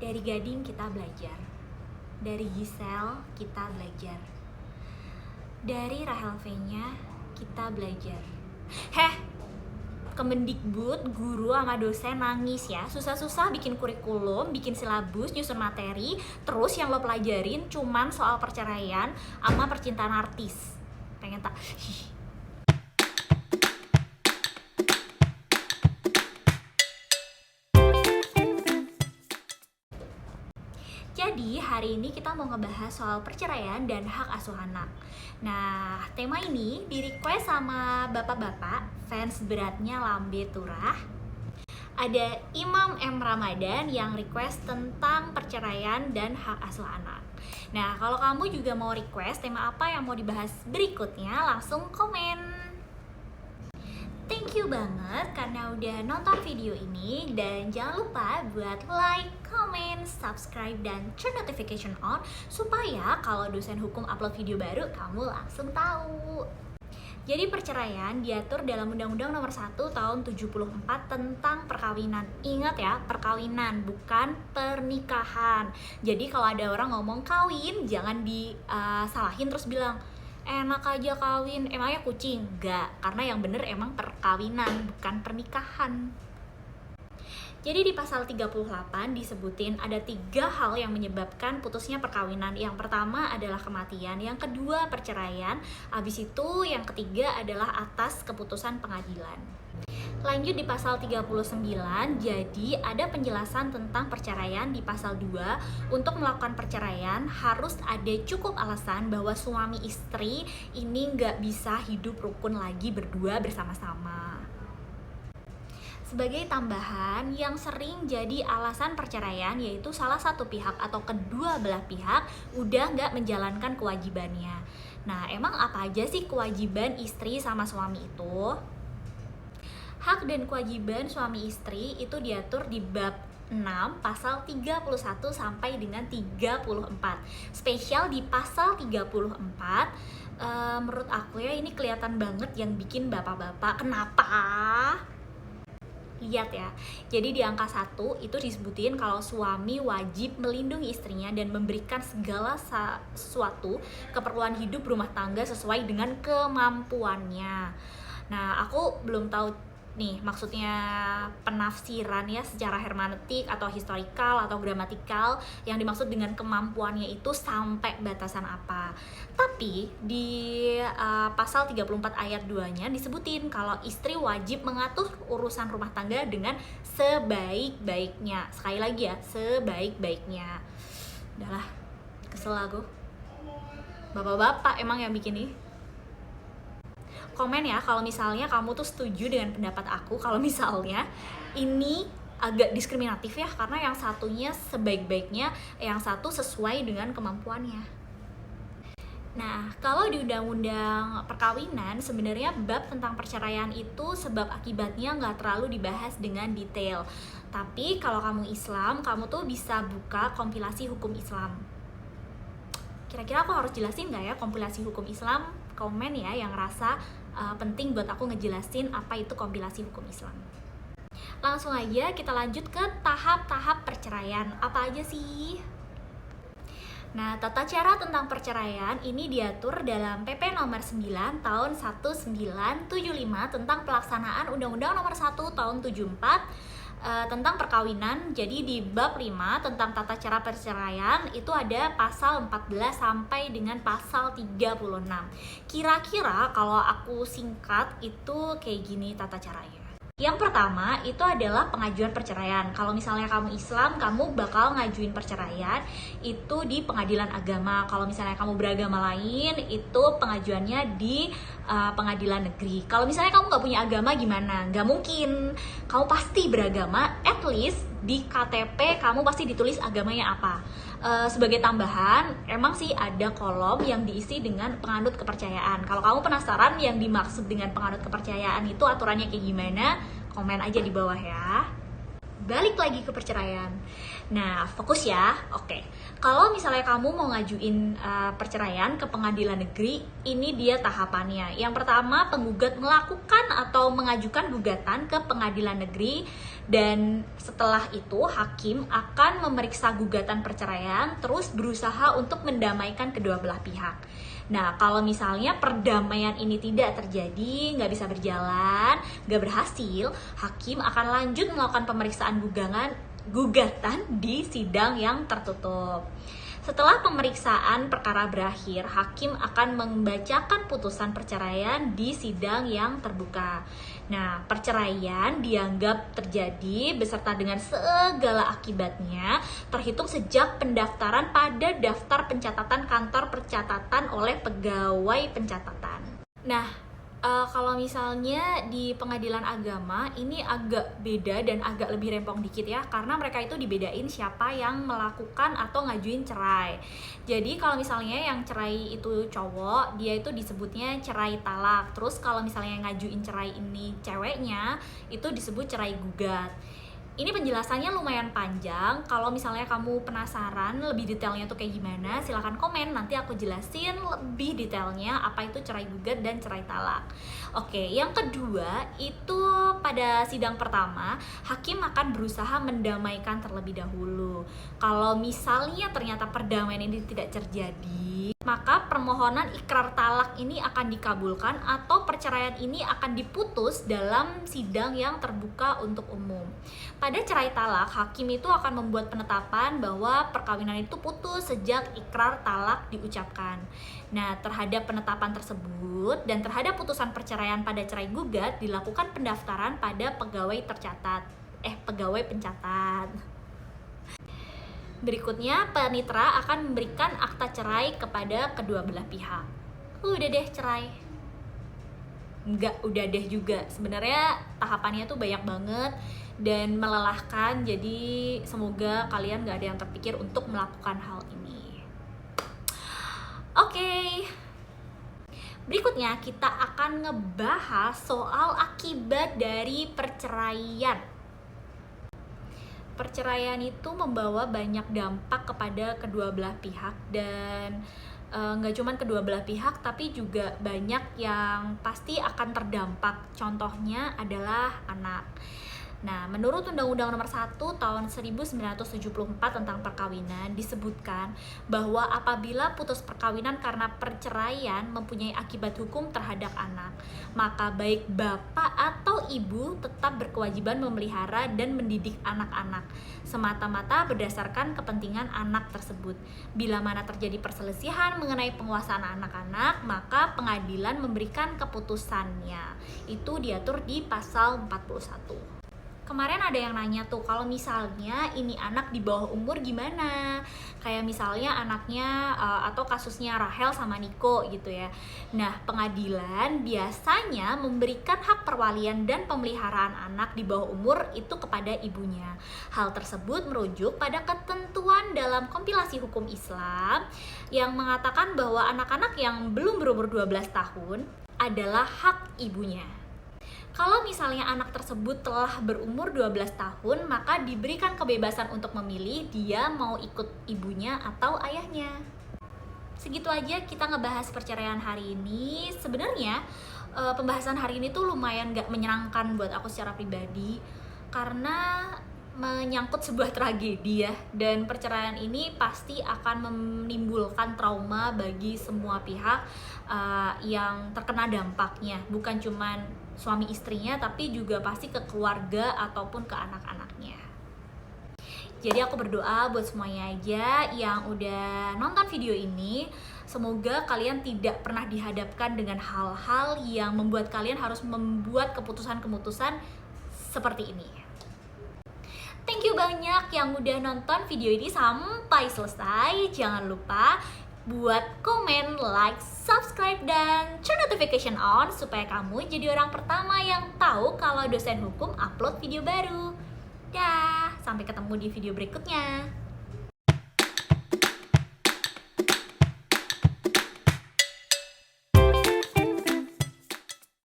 Dari Gading kita belajar, dari Giselle kita belajar, dari Rahel V-nya kita belajar. Kemendikbud, guru sama dosen nangis ya, susah-susah bikin kurikulum, bikin silabus, nyusun materi, terus yang lo pelajarin cuman soal perceraian sama percintaan artis. Pengen tak? Jadi hari ini kita mau ngebahas soal perceraian dan hak asuh anak. Nah, tema ini di-request sama bapak-bapak, fans beratnya Lambe Turah. Ada Imam M. Ramadan yang request tentang perceraian dan hak asuh anak. Nah, kalau kamu juga mau request tema apa yang mau dibahas berikutnya, langsung komen. Thank you banget karena udah nonton video ini, dan jangan lupa buat like, comment, subscribe, dan turn notification on supaya kalau dosen hukum upload video baru kamu langsung tahu. Jadi perceraian diatur dalam Undang-Undang Nomor 1 Tahun 74 tentang perkawinan. Ingat ya, perkawinan bukan pernikahan. Jadi kalau ada orang ngomong kawin, jangan disalahin terus bilang enak aja kawin, emangnya kucing? Enggak, karena yang bener emang perkawinan, bukan pernikahan. Jadi di pasal 38 disebutin ada 3 hal yang menyebabkan putusnya perkawinan. Yang pertama adalah kematian, yang kedua perceraian, habis itu yang ketiga adalah atas keputusan pengadilan. Lanjut di pasal 39, jadi ada penjelasan tentang perceraian di pasal 2. Untuk melakukan perceraian harus ada cukup alasan bahwa suami istri ini nggak bisa hidup rukun lagi berdua bersama-sama. Sebagai tambahan, yang sering jadi alasan perceraian yaitu salah satu pihak atau kedua belah pihak udah nggak menjalankan kewajibannya. Nah, emang apa aja sih kewajiban istri sama suami itu? Hak dan kewajiban suami istri itu diatur di bab 6 pasal 31 sampai dengan 34. Spesial di pasal 34, menurut aku ya ini kelihatan banget yang bikin bapak-bapak. Kenapa? Lihat ya, jadi di angka 1 itu disebutin kalau suami wajib melindungi istrinya dan memberikan segala sesuatu keperluan hidup rumah tangga sesuai dengan kemampuannya. Nah, aku belum tahu nih maksudnya penafsiran ya secara hermeneutik atau historikal atau gramatikal yang dimaksud dengan kemampuannya itu sampai batasan apa. Tapi di pasal 34 ayat 2-nya disebutin kalau istri wajib mengatur urusan rumah tangga dengan sebaik-baiknya. Sekali lagi ya, sebaik-baiknya. Udahlah, kesel aku. Bapak-bapak emang yang bikin nih. Komen ya kalau misalnya kamu tuh setuju dengan pendapat aku kalau misalnya ini agak diskriminatif ya, karena yang satunya sebaik-baiknya, yang satu sesuai dengan kemampuannya. Nah, kalau di Undang-Undang Perkawinan sebenarnya bab tentang perceraian itu sebab akibatnya nggak terlalu dibahas dengan detail. Tapi kalau kamu Islam, kamu tuh bisa buka kompilasi hukum Islam. Kira-kira aku harus jelasin nggak ya kompilasi hukum Islam? Komen ya yang rasa penting buat aku ngejelasin apa itu kompilasi hukum Islam. Langsung aja kita lanjut ke tahap-tahap perceraian. Apa aja sih? Nah, tata cara tentang perceraian ini diatur dalam PP nomor 9 tahun 1975 tentang pelaksanaan Undang-Undang nomor 1 tahun 74 tentang perkawinan. Jadi di bab 5 tentang tata cara perceraian itu ada pasal 14 sampai dengan pasal 36. Kira-kira kalau aku singkat itu kayak gini tata caranya. Yang pertama itu adalah pengajuan perceraian. Kalau misalnya kamu Islam, kamu bakal ngajuin perceraian itu di pengadilan agama. Kalau misalnya kamu beragama lain, itu pengajuannya di pengadilan negeri. Kalau misalnya kamu nggak punya agama gimana? Nggak mungkin. Kamu pasti beragama, at least di KTP kamu pasti ditulis agamanya apa. Sebagai tambahan, emang sih ada kolom yang diisi dengan penganut kepercayaan. Kalau kamu penasaran yang dimaksud dengan penganut kepercayaan itu aturannya kayak gimana, komen aja di bawah ya. Balik lagi ke perceraian. Nah, fokus ya. Oke. Kalau misalnya kamu mau ngajuin perceraian ke pengadilan negeri, ini dia tahapannya. Yang pertama, penggugat melakukan atau mengajukan gugatan ke pengadilan negeri Dan setelah itu hakim akan memeriksa gugatan perceraian terus berusaha untuk mendamaikan kedua belah pihak. Nah, kalau misalnya perdamaian ini tidak terjadi, nggak bisa berjalan, nggak berhasil, hakim akan lanjut melakukan pemeriksaan gugatan di sidang yang tertutup. Setelah pemeriksaan perkara berakhir, hakim akan membacakan putusan perceraian di sidang yang terbuka. Nah, perceraian dianggap terjadi beserta dengan segala akibatnya terhitung sejak pendaftaran pada daftar pencatatan kantor pencatatan oleh pegawai pencatatan. Nah, kalau misalnya di pengadilan agama ini agak beda dan agak lebih rempong dikit ya, karena mereka itu dibedain siapa yang melakukan atau ngajuin cerai. Jadi kalau misalnya yang cerai itu cowok, dia itu disebutnya cerai talak. Terus kalau misalnya yang ngajuin cerai ini ceweknya, itu disebut cerai gugat. Ini penjelasannya lumayan panjang. Kalau misalnya kamu penasaran lebih detailnya tuh kayak gimana, silahkan komen, nanti aku jelasin lebih detailnya apa itu cerai gugat dan cerai talak. Oke, yang kedua itu pada sidang pertama, hakim akan berusaha mendamaikan terlebih dahulu. Kalau misalnya ternyata perdamaian ini tidak terjadi, maka permohonan ikrar talak ini akan dikabulkan atau perceraian ini akan diputus dalam sidang yang terbuka untuk umum. Pada cerai talak, hakim itu akan membuat penetapan bahwa perkawinan itu putus sejak ikrar talak diucapkan. Nah, terhadap penetapan tersebut dan terhadap putusan perceraian pada cerai gugat dilakukan pendaftaran pada pegawai pencatat. Berikutnya, panitera akan memberikan akta cerai kepada kedua belah pihak. Udah deh cerai. Enggak udah deh juga. Sebenarnya tahapannya tuh banyak banget dan melelahkan, jadi semoga kalian gak ada yang terpikir untuk melakukan hal ini. Oke. Berikutnya kita akan ngebahas soal akibat dari perceraian. Perceraian itu membawa banyak dampak kepada kedua belah pihak dan nggak cuma kedua belah pihak tapi juga banyak yang pasti akan terdampak. Contohnya adalah anak. Nah, menurut Undang-Undang Nomor 1 Tahun 1974 tentang perkawinan disebutkan bahwa apabila putus perkawinan karena perceraian mempunyai akibat hukum terhadap anak, maka baik bapak atau ibu tetap berkewajiban memelihara dan mendidik anak-anak semata-mata berdasarkan kepentingan anak tersebut. Bila mana terjadi perselisihan mengenai penguasaan anak-anak, maka pengadilan memberikan keputusannya. Itu diatur di pasal 41. Kemarin ada yang nanya tuh, kalau misalnya ini anak di bawah umur gimana? Kayak misalnya anaknya atau kasusnya Rahel sama Niko gitu ya. Nah, pengadilan biasanya memberikan hak perwalian dan pemeliharaan anak di bawah umur itu kepada ibunya. Hal tersebut merujuk pada ketentuan dalam kompilasi hukum Islam yang mengatakan bahwa anak-anak yang belum berumur 12 tahun adalah hak ibunya. Kalau misalnya anak tersebut telah berumur 12 tahun, maka diberikan kebebasan untuk memilih dia mau ikut ibunya atau ayahnya. Segitu aja kita ngebahas perceraian hari ini. Sebenarnya pembahasan hari ini tuh lumayan gak menyenangkan buat aku secara pribadi, karena menyangkut sebuah tragedi ya, dan perceraian ini pasti akan menimbulkan trauma bagi semua pihak yang terkena dampaknya, bukan cuman suami istrinya tapi juga pasti ke keluarga ataupun ke anak-anaknya. Jadi aku berdoa buat semuanya aja yang udah nonton video ini, semoga kalian tidak pernah dihadapkan dengan hal-hal yang membuat kalian harus membuat keputusan-keputusan seperti ini. Thank you banyak yang udah nonton video ini sampai selesai. Jangan lupa buat komen, like, subscribe, dan turn notification on supaya kamu jadi orang pertama yang tahu kalau dosen hukum upload video baru. Dah, sampai ketemu di video berikutnya.